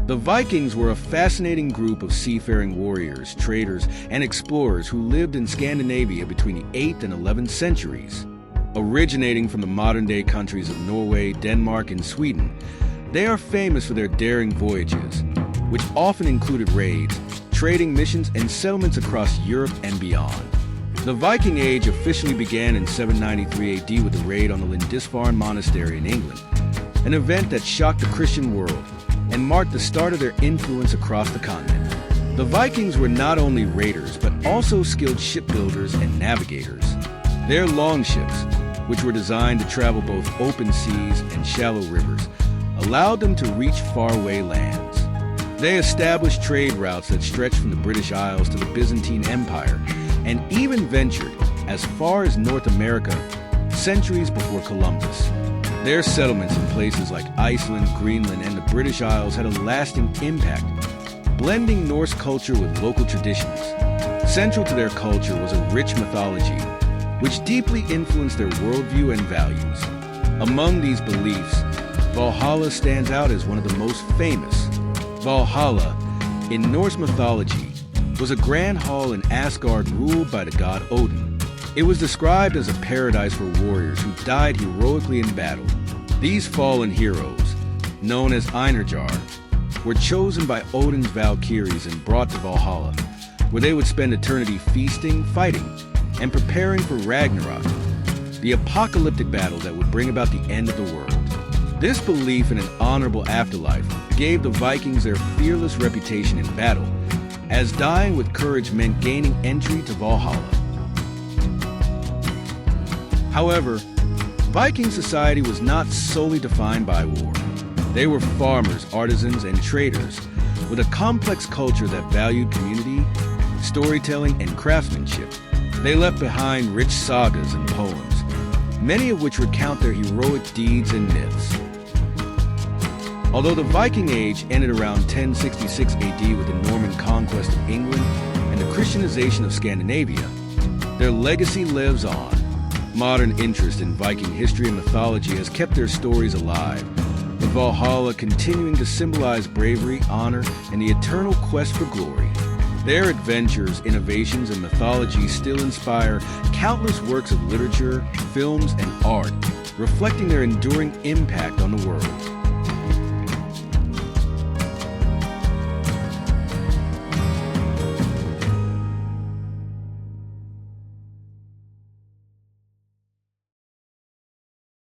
The Vikings were a fascinating group of seafaring warriors, traders, and explorers who lived in Scandinavia between the 8th and 11th centuries. Originating from the modern-day countries of Norway, Denmark, and Sweden, they are famous for their daring voyages, which often included raids, trading missions, and settlements across Europe and beyond. The Viking Age officially began in 793 AD with a raid on the Lindisfarne Monastery in England, an event that shocked the Christian world and marked the start of their influence across the continent. The Vikings were not only raiders, but also skilled shipbuilders and navigators. Their longships, which were designed to travel both open seas and shallow rivers, allowed them to reach faraway lands. They established trade routes that stretched from the British Isles to the Byzantine Empire, and even ventured as far as North America centuries before Columbus. Their settlements in places like Iceland, Greenland, and the British Isles had a lasting impact, blending Norse culture with local traditions. Central to their culture was a rich mythology, which deeply influenced their worldview and values. Among these beliefs, Valhalla stands out as one of the most famous. Valhalla, in Norse mythology, was a grand hall in Asgard ruled by the god Odin. It was described as a paradise for warriors who died heroically in battle. These fallen heroes, known as Einherjar, were chosen by Odin's Valkyries and brought to Valhalla, where they would spend eternity feasting, fighting, and preparing for Ragnarök, the apocalyptic battle that would bring about the end of the world. This belief in an honorable afterlife gave the Vikings their fearless reputation in battle, as dying with courage meant gaining entry to Valhalla. However, Viking society was not solely defined by war. They were farmers, artisans, and traders with a complex culture that valued community, storytelling, and craftsmanship. They left behind rich sagas and poems, many of which recount their heroic deeds and myths. Although the Viking Age ended around 1066 AD with the Norman conquest of England and the Christianization of Scandinavia, their legacy lives on. Modern interest in Viking history and mythology has kept their stories alive, with Valhalla continuing to symbolize bravery, honor, and the eternal quest for glory. Their adventures, innovations, and mythology still inspire countless works of literature, films, and art, reflecting their enduring impact on the world.